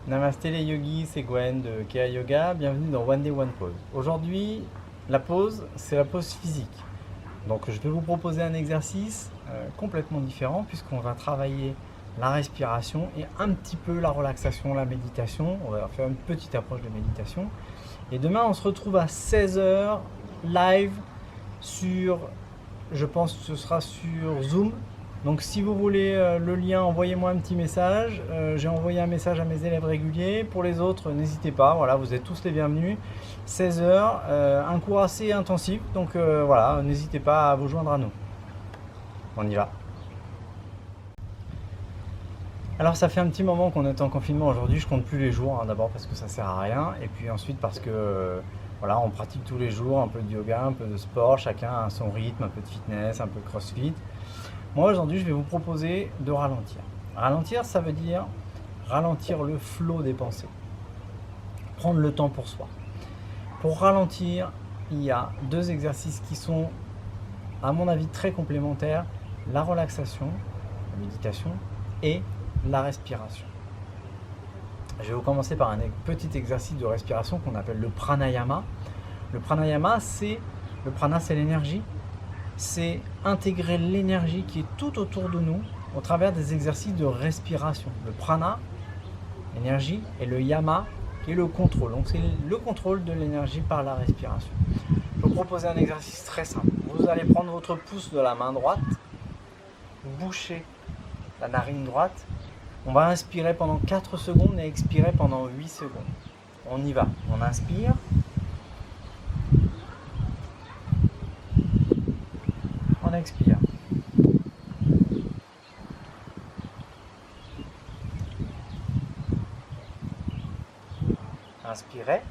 Namasté les yogis, c'est Gwen de Kea Yoga, bienvenue dans One Day One Pose. Aujourd'hui, la pose, c'est la pose physique. Donc je vais vous proposer un exercice complètement différent puisqu'on va travailler la respiration et un petit peu la relaxation, la méditation. On va faire une petite approche de méditation. Et demain, on se retrouve à 16 heures live sur, je pense que ce sera sur Zoom. Donc si vous voulez le lien, envoyez-moi un petit message. J'ai envoyé un message à mes élèves réguliers. Pour les autres, n'hésitez pas. Voilà, vous êtes tous les bienvenus. 16 heures, un cours assez intensif. Donc voilà, n'hésitez pas à vous joindre à nous. On y va. Alors ça fait un petit moment qu'on est en confinement aujourd'hui. Je compte plus les jours. D'abord parce que ça sert à rien, et puis ensuite parce que voilà, on pratique tous les jours un peu de yoga, un peu de sport. Chacun a son rythme, un peu de fitness, un peu de crossfit. Moi aujourd'hui, je vais vous proposer de ralentir. Ralentir, ça veut dire ralentir le flot des pensées. Prendre le temps pour soi. Pour ralentir, il y a deux exercices qui sont, à mon avis, très complémentaires. La relaxation, la méditation, et la respiration. Je vais vous commencer par un petit exercice de respiration qu'on appelle le pranayama. Le pranayama, le prana, c'est l'énergie. C'est intégrer l'énergie qui est tout autour de nous au travers des exercices de respiration. Le prana, l'énergie, et le yama, qui est le contrôle. Donc c'est le contrôle de l'énergie par la respiration. Je vais vous proposer un exercice très simple. Vous allez prendre votre pouce de la main droite, boucher la narine droite. On va inspirer pendant 4 secondes et expirer pendant 8 secondes. On y va. On inspire. On expire. Inspirez.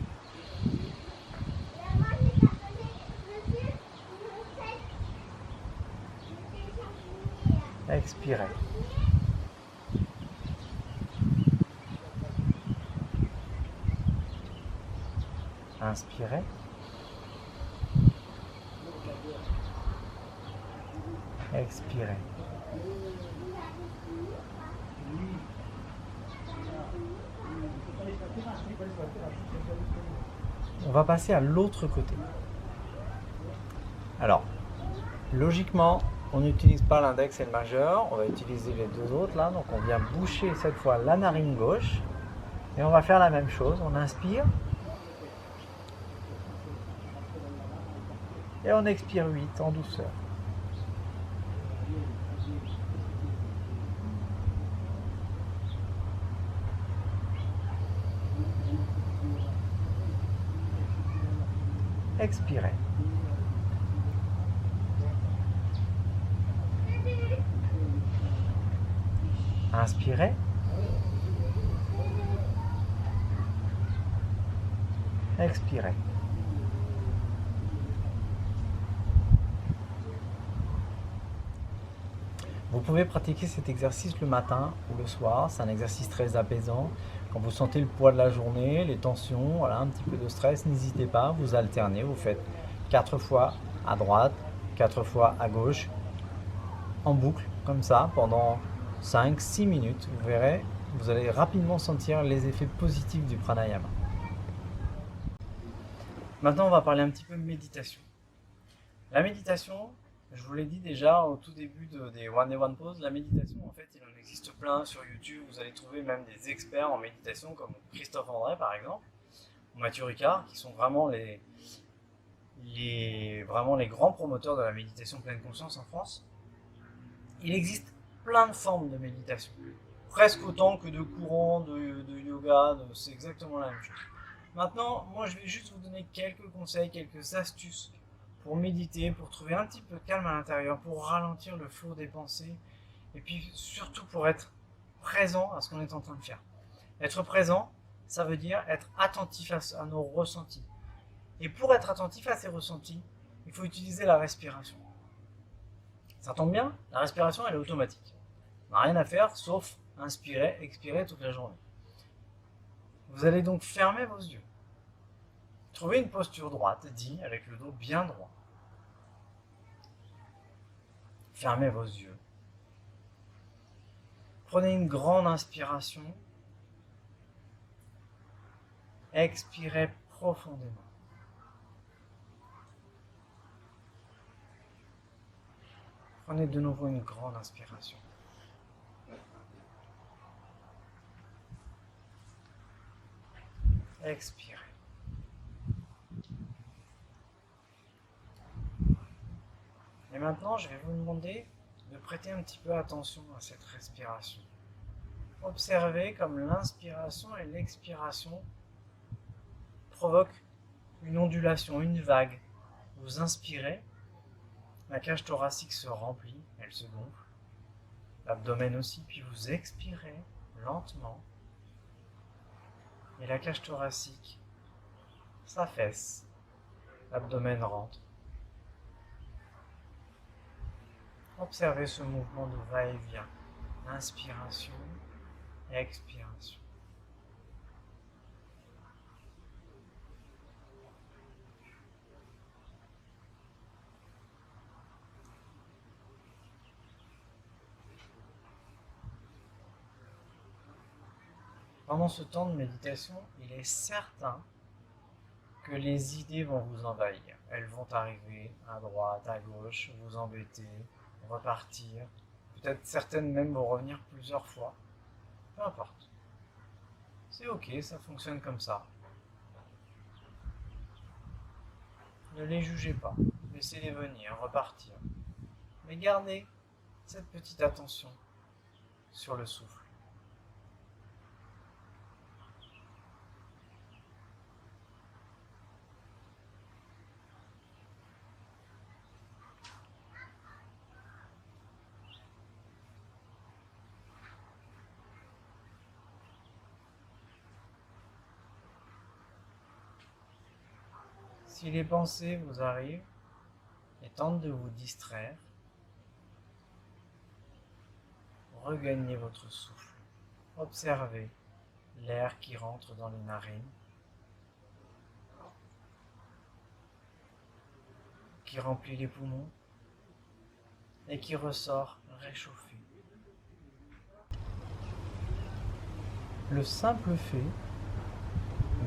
Expirez. Inspirez. Expirez. On va passer à l'autre côté. Alors, logiquement, on n'utilise pas l'index et le majeur, on va utiliser les deux autres là. Donc on vient boucher cette fois la narine gauche. Et on va faire la même chose. On inspire. Et on expire 8 en douceur. Expirez. Inspirez. Expirez. Vous pouvez pratiquer cet exercice le matin ou le soir. C'est un exercice très apaisant. Quand vous sentez le poids de la journée, les tensions, voilà, un petit peu de stress, n'hésitez pas, vous alternez. Vous faites 4 fois à droite, 4 fois à gauche, en boucle, comme ça, pendant 5-6 minutes. Vous verrez, vous allez rapidement sentir les effets positifs du pranayama. Maintenant, on va parler un petit peu de méditation. La méditation, je vous l'ai dit déjà au tout début des One Day One Pose, la méditation, en fait, il en existe plein sur YouTube. Vous allez trouver même des experts en méditation comme Christophe André, par exemple, ou Mathieu Ricard, qui sont vraiment vraiment les grands promoteurs de la méditation pleine conscience en France. Il existe plein de formes de méditation, presque autant que de courants de yoga, c'est exactement la même chose. Maintenant, moi je vais juste vous donner quelques conseils, quelques astuces pour méditer, pour trouver un petit peu de calme à l'intérieur, pour ralentir le flot des pensées, et puis surtout pour être présent à ce qu'on est en train de faire. Être présent, ça veut dire être attentif à nos ressentis. Et pour être attentif à ces ressentis, il faut utiliser la respiration. Ça tombe bien, la respiration elle est automatique. On n'a rien à faire sauf inspirer, expirer toute la journée. Vous allez donc fermer vos yeux. Trouvez une posture droite, dit, avec le dos bien droit. Fermez vos yeux. Prenez une grande inspiration Expirez profondément. Prenez de nouveau une grande inspiration. Expirez. Et maintenant, je vais vous demander de prêter un petit peu attention à cette respiration. Observez comme l'inspiration et l'expiration provoquent une ondulation, une vague. Vous inspirez, la cage thoracique se remplit, elle se gonfle, l'abdomen aussi, puis vous expirez lentement et la cage thoracique s'affaisse, l'abdomen rentre. Observez ce mouvement de va-et-vient, inspiration, expiration. Pendant ce temps de méditation, il est certain que les idées vont vous envahir. Elles vont arriver à droite, à gauche, vous embêter, repartir. Peut-être certaines même vont revenir plusieurs fois. Peu importe. C'est ok, ça fonctionne comme ça. Ne les jugez pas. Laissez-les venir, repartir. Mais gardez cette petite attention sur le souffle. Si les pensées vous arrivent et tentent de vous distraire, regagnez votre souffle. Observez l'air qui rentre dans les narines, qui remplit les poumons et qui ressort réchauffé. Le simple fait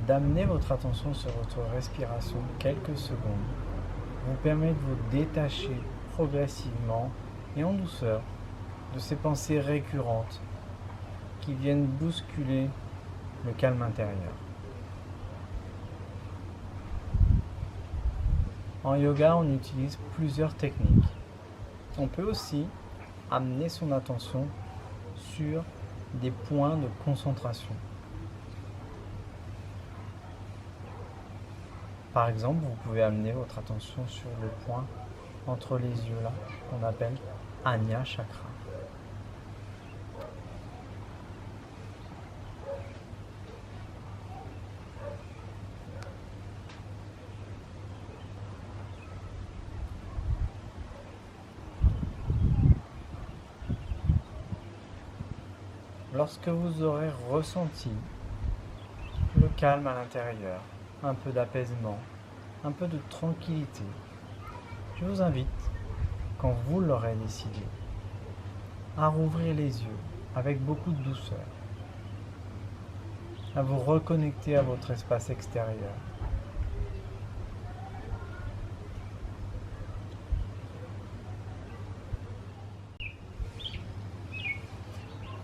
d'amener votre attention sur votre respiration quelques secondes vous permet de vous détacher progressivement et en douceur de ces pensées récurrentes qui viennent bousculer le calme intérieur. En yoga, on utilise plusieurs techniques. On peut aussi amener son attention sur des points de concentration. Par exemple, vous pouvez amener votre attention sur le point entre les yeux là, qu'on appelle Ajna Chakra. Lorsque vous aurez ressenti le calme à l'intérieur, un peu d'apaisement, un peu de tranquillité, je vous invite, quand vous l'aurez décidé, à rouvrir les yeux avec beaucoup de douceur, à vous reconnecter à votre espace extérieur.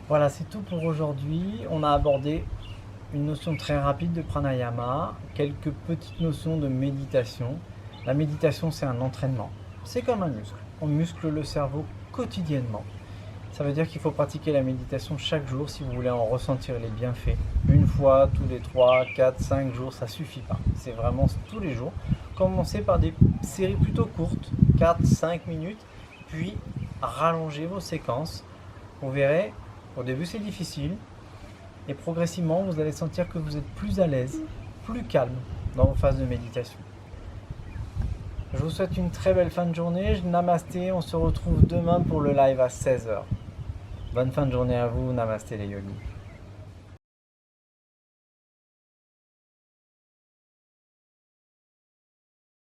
Voilà, c'est tout pour aujourd'hui. On a abordé une notion très rapide de pranayama, quelques petites notions de méditation. La méditation, c'est un entraînement. C'est comme un muscle. On muscle le cerveau quotidiennement. Ça veut dire qu'il faut pratiquer la méditation chaque jour si vous voulez en ressentir les bienfaits. Une fois tous les 3, 4, 5 jours, ça suffit pas. C'est vraiment tous les jours. Commencez par des séries plutôt courtes, 4, 5 minutes, puis rallongez vos séquences. Vous verrez, au début c'est difficile, et progressivement vous allez sentir que vous êtes plus à l'aise, plus calme dans vos phases de méditation. Je vous souhaite une très belle fin de journée. Namasté, on se retrouve demain pour le live à 16h. Bonne fin de journée à vous, namasté les yogis.